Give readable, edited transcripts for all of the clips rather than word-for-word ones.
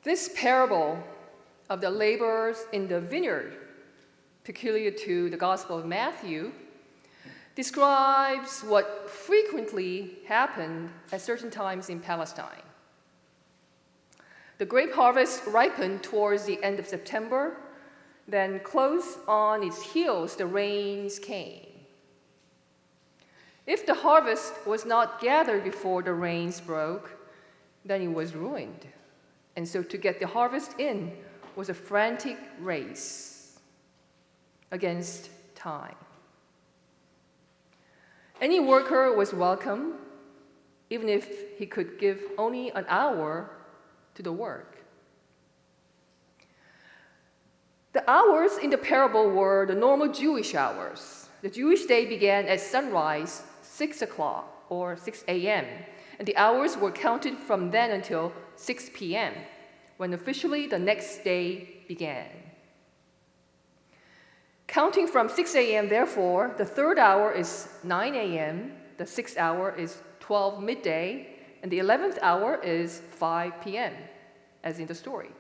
This parable of the laborers in the vineyard, peculiar to the Gospel of Matthew, describes what frequently happened at certain times in Palestine. The grape harvest ripened towards the end of September, then close on its heels, the rains came. If the harvest was not gathered before the rains broke, then it was ruined. And so to get the harvest in was a frantic race against time. Any worker was welcome, even if he could give only an hour to the work. The hours in the parable were the normal Jewish hours. The Jewish day began at sunrise, 6 o'clock or 6 a.m., and the hours were counted from then until 6 p.m., when officially the next day began. Counting from 6 a.m., therefore, the third hour is 9 a.m., the sixth hour is 12 midday, and the 11th hour is 5 p.m., as in the story.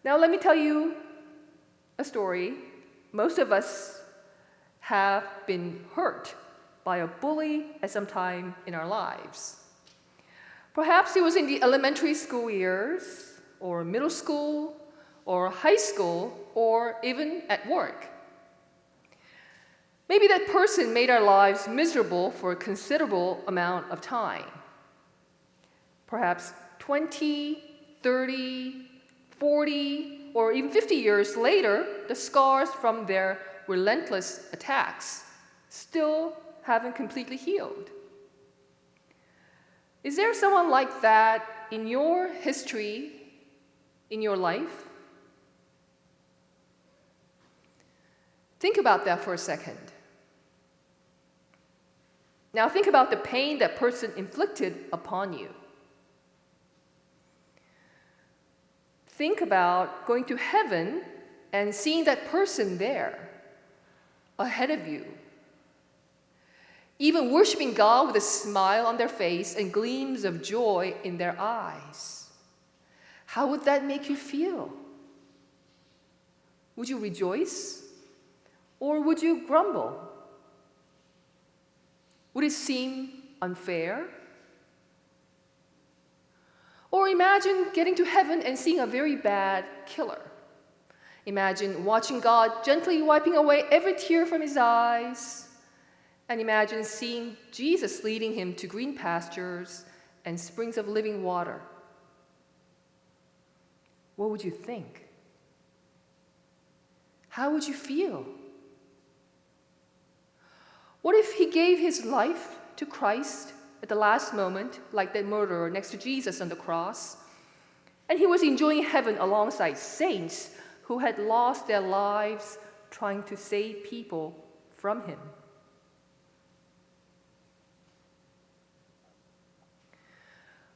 Now let me tell you a story. Most of us have been hurt by a bully at some time in our lives. Perhaps it was in the elementary school years, or middle school, or high school, or even at work. Maybe that person made our lives miserable for a considerable amount of time. Perhaps 20, 30, 40, or even 50 years later, the scars from their relentless attacks still haven't completely healed. Is there someone like that in your history, in your life? Think about that for a second. Now think about the pain that person inflicted upon you. Think about going to heaven and seeing that person there, ahead of you, even worshiping God with a smile on their face and gleams of joy in their eyes. How would that make you feel? Would you rejoice? Or would you grumble? Would it seem unfair? Or imagine getting to heaven and seeing a very bad killer. Imagine watching God gently wiping away every tear from his eyes. And imagine seeing Jesus leading him to green pastures and springs of living water. What would you think? How would you feel? What if he gave his life to Christ at the last moment, like that murderer next to Jesus on the cross, and he was enjoying heaven alongside saints who had lost their lives trying to save people from him?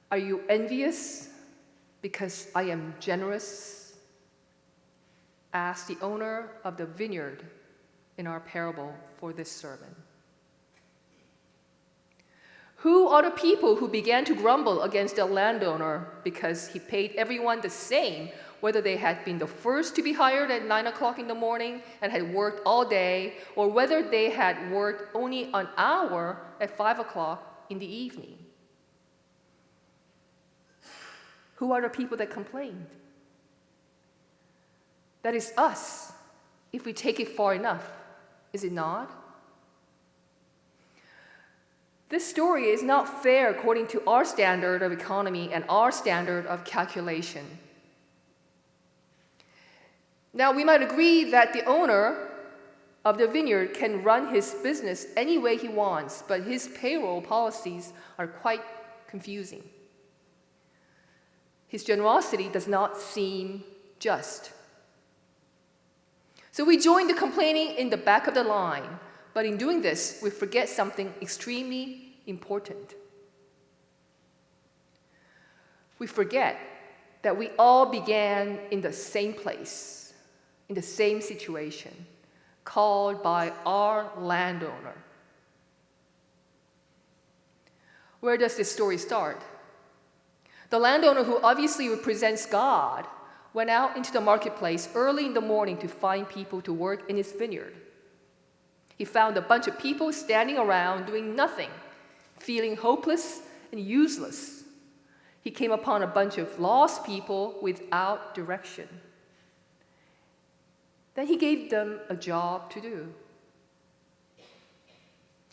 Are you envious because I am generous? Asked the owner of the vineyard in our parable for this sermon. Who are the people who began to grumble against the landowner because he paid everyone the same, whether they had been the first to be hired at 9 o'clock in the morning and had worked all day, or whether they had worked only an hour at 5 o'clock in the evening? Who are the people that complained? That is us, if we take it far enough, is it not? This story is not fair according to our standard of economy and our standard of calculation. Now, we might agree that the owner of the vineyard can run his business any way he wants, but his payroll policies are quite confusing. His generosity does not seem just. So we join the complaining in the back of the line, but in doing this, we forget something extremely important. We forget that we all began in the same place, in the same situation, called by our landowner. Where does this story start? The landowner, who obviously represents God, went out into the marketplace early in the morning to find people to work in his vineyard. He found a bunch of people standing around doing nothing, feeling hopeless and useless. He came upon a bunch of lost people without direction. Then he gave them a job to do.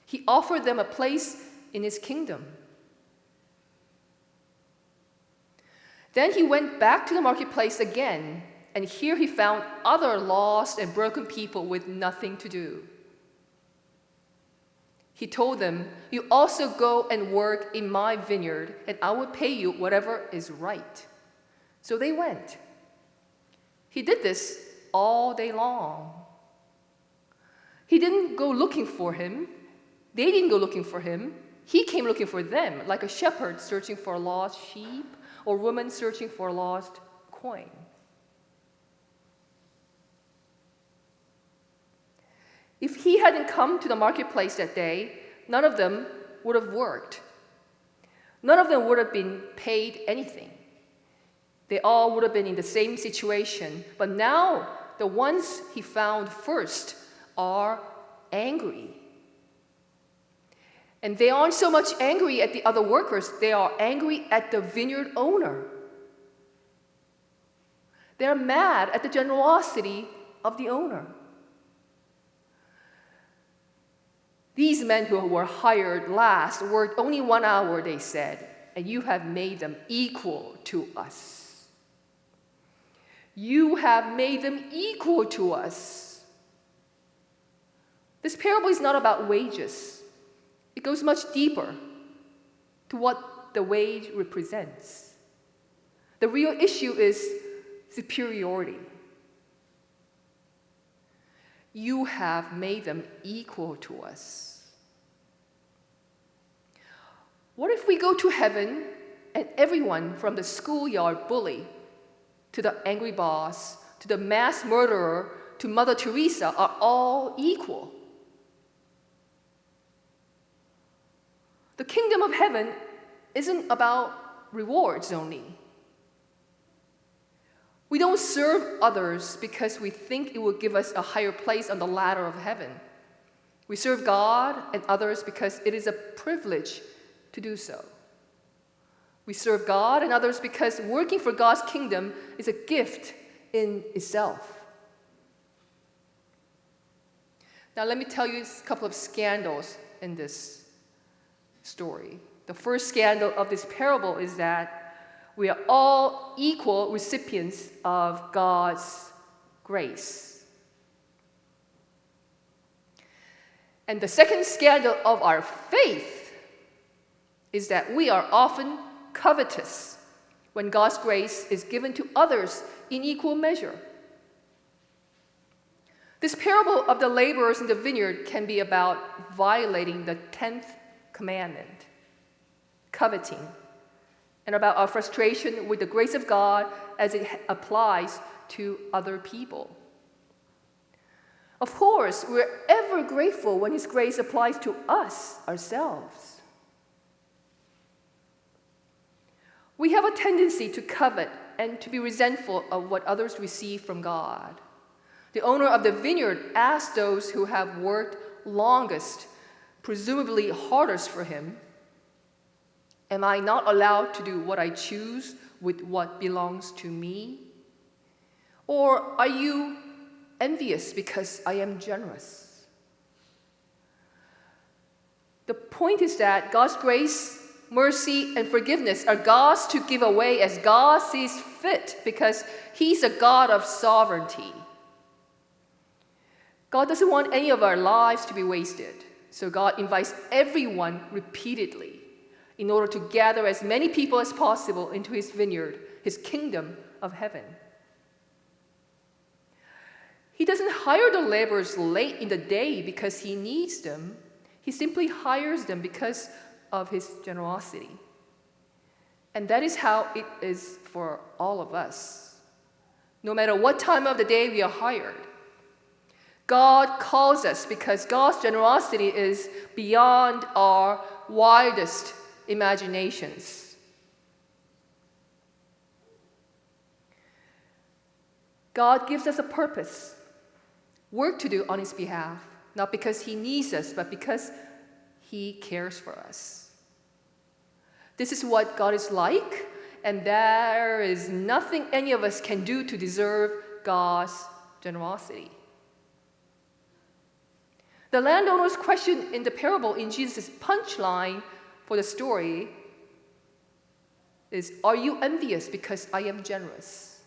He offered them a place in his kingdom. Then he went back to the marketplace again, and here he found other lost and broken people with nothing to do. He told them, "You also go and work in my vineyard, and I will pay you whatever is right." So they went. He did this all day long. He didn't go looking for him. They didn't go looking for him. He came looking for them, like a shepherd searching for a lost sheep or a woman searching for a lost coin. If he hadn't come to the marketplace that day, none of them would have worked. None of them would have been paid anything. They all would have been in the same situation. But now, the ones he found first are angry. And they aren't so much angry at the other workers, they are angry at the vineyard owner. They're mad at the generosity of the owner. These men who were hired last worked only 1 hour, they said, and you have made them equal to us. You have made them equal to us. This parable is not about wages. It goes much deeper to what the wage represents. The real issue is superiority. You have made them equal to us. What if we go to heaven and everyone from the schoolyard bully to the angry boss to the mass murderer to Mother Teresa are all equal? The kingdom of heaven isn't about rewards only. We don't serve others because we think it will give us a higher place on the ladder of heaven. We serve God and others because it is a privilege to do so. We serve God and others because working for God's kingdom is a gift in itself. Now let me tell you a couple of scandals in this story. The first scandal of this parable is that we are all equal recipients of God's grace. And the second scandal of our faith is that we are often covetous when God's grace is given to others in equal measure. This parable of the laborers in the vineyard can be about violating the 10th commandment, coveting, and about our frustration with the grace of God as it applies to other people. Of course, we're ever grateful when His grace applies to us ourselves. We have a tendency to covet and to be resentful of what others receive from God. The owner of the vineyard asked those who have worked longest, presumably hardest for him, "Am I not allowed to do what I choose with what belongs to me? Or are you envious because I am generous?" The point is that God's grace, mercy, and forgiveness are God's to give away as God sees fit because He's a God of sovereignty. God doesn't want any of our lives to be wasted. So God invites everyone repeatedly in order to gather as many people as possible into His vineyard, His kingdom of heaven. He doesn't hire the laborers late in the day because He needs them. He simply hires them because of His generosity. And that is how it is for all of us. No matter what time of the day we are hired, God calls us because God's generosity is beyond our wildest imaginations. God gives us a purpose, work to do on His behalf, not because He needs us, but because He cares for us. This is what God is like, and there is nothing any of us can do to deserve God's generosity. The landowner's question in the parable in Jesus' punchline for the story is, are you envious because I am generous?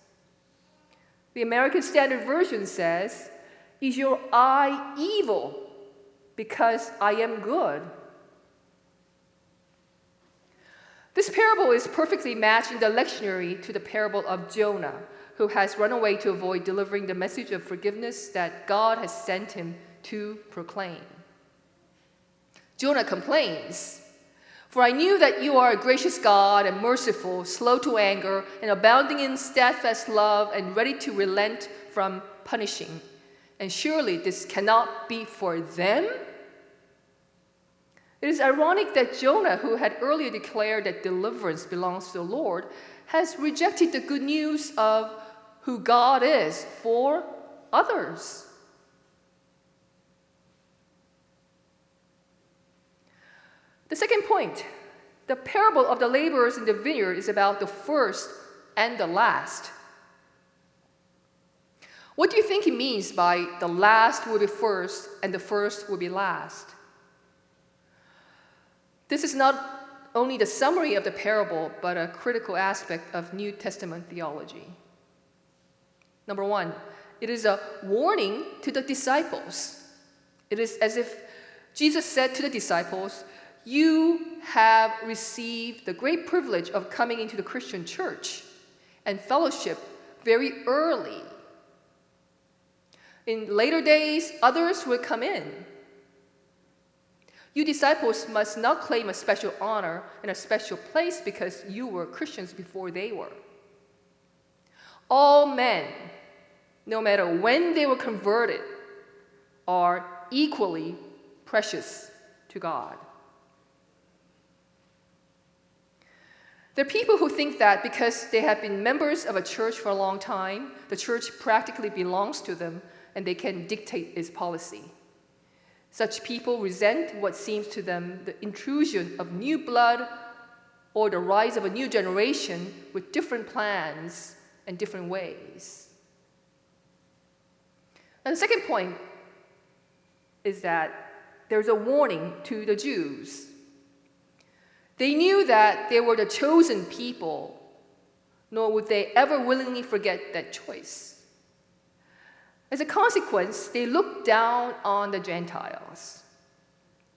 The American Standard Version says, is your eye evil because I am good? This parable is perfectly matched in the lectionary to the parable of Jonah, who has run away to avoid delivering the message of forgiveness that God has sent him to proclaim. Jonah complains, "For I knew that you are a gracious God and merciful, slow to anger, and abounding in steadfast love, and ready to relent from punishing. And surely this cannot be for them?" It is ironic that Jonah, who had earlier declared that deliverance belongs to the Lord, has rejected the good news of who God is for others. The second point, the parable of the laborers in the vineyard is about the first and the last. What do you think he means by the last will be first and the first will be last? This is not only the summary of the parable, but a critical aspect of New Testament theology. Number one, it is a warning to the disciples. It is as if Jesus said to the disciples, you have received the great privilege of coming into the Christian church and fellowship very early. In later days, others will come in. You disciples must not claim a special honor and a special place because you were Christians before they were. All men, no matter when they were converted, are equally precious to God. There are people who think that because they have been members of a church for a long time, the church practically belongs to them and they can dictate its policy. Such people resent what seems to them the intrusion of new blood or the rise of a new generation with different plans and different ways. And the second point is that there's a warning to the Jews. They knew that they were the chosen people, nor would they ever willingly forget that choice. As a consequence, they looked down on the Gentiles.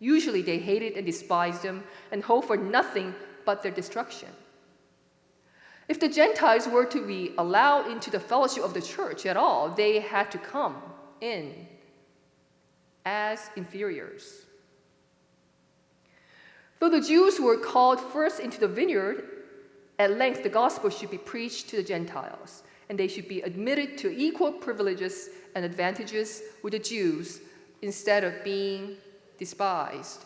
Usually they hated and despised them and hoped for nothing but their destruction. If the Gentiles were to be allowed into the fellowship of the church at all, they had to come in as inferiors. Though the Jews were called first into the vineyard, at length the gospel should be preached to the Gentiles, and they should be admitted to equal privileges and advantages with the Jews instead of being despised.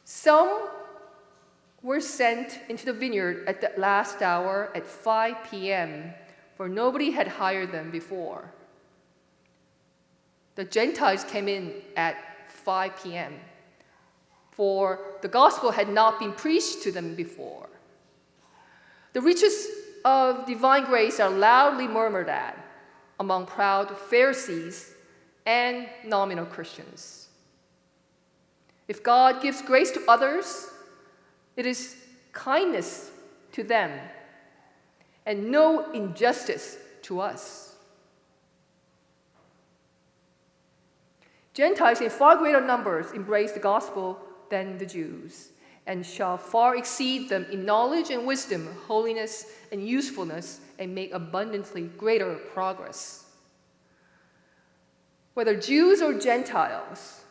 Some were sent into the vineyard at the last hour at 5 p.m., for nobody had hired them before. The Gentiles came in at 5 p.m., for the gospel had not been preached to them before. The riches of divine grace are loudly murmured at among proud Pharisees and nominal Christians. If God gives grace to others, it is kindness to them and no injustice to us. Gentiles in far greater numbers embrace the gospel than the Jews, and shall far exceed them in knowledge and wisdom, holiness and usefulness, and make abundantly greater progress. Whether Jews or Gentiles,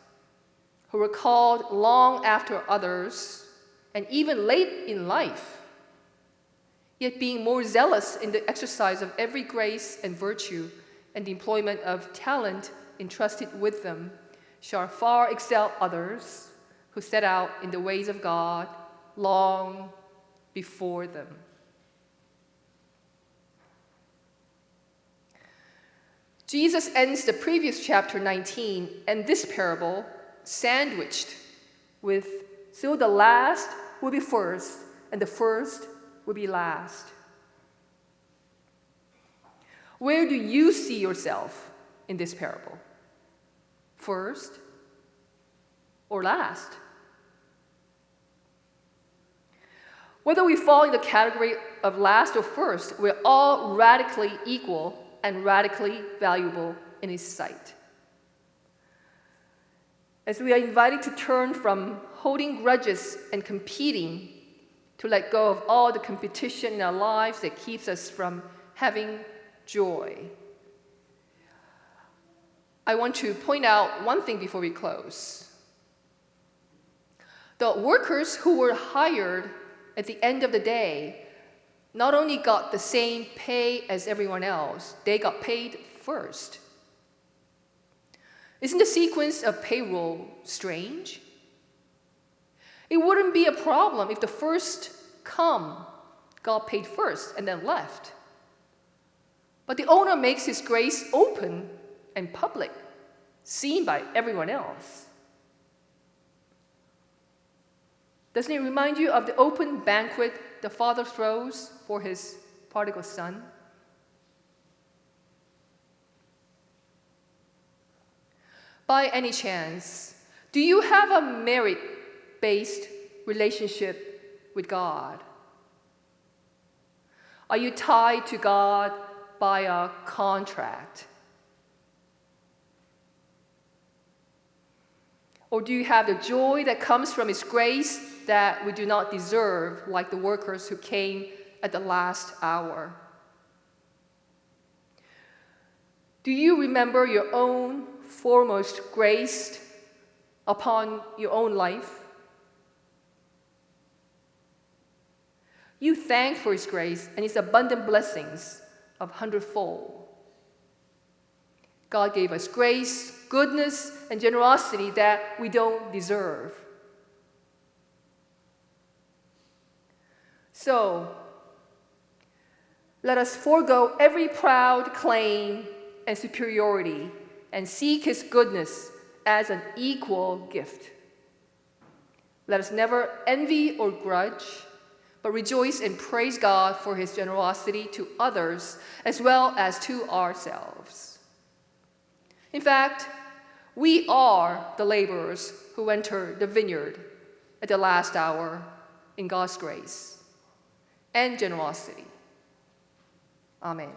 who were called long after others, and even late in life, yet being more zealous in the exercise of every grace and virtue and the employment of talent entrusted with them, shall far excel others who set out in the ways of God long before them. Jesus ends the previous chapter 19 and this parable sandwiched with, so the last will be first and the first will be last. Where do you see yourself in this parable? First or last? Whether we fall in the category of last or first, we're all radically equal and radically valuable in His sight. As we are invited to turn from holding grudges and competing to let go of all the competition in our lives that keeps us from having joy, I want to point out one thing before we close. The workers who were hired at the end of the day not only got the same pay as everyone else, they got paid first. Isn't the sequence of payroll strange? It wouldn't be a problem if the first come got paid first and then left. But the owner makes His grace open and public, seen by everyone else. Doesn't it remind you of the open banquet the father throws for his prodigal son? By any chance, do you have a merit-based relationship with God? Are you tied to God by a contract? Or do you have the joy that comes from His grace that we do not deserve, like the workers who came at the last hour? Do you remember your own foremost grace upon your own life? You thank for His grace and His abundant blessings of hundredfold. God gave us grace, goodness, and generosity that we don't deserve. So, let us forego every proud claim and superiority and seek His goodness as an equal gift. Let us never envy or grudge, but rejoice and praise God for His generosity to others as well as to ourselves. In fact, we are the laborers who enter the vineyard at the last hour in God's grace and generosity. Amen.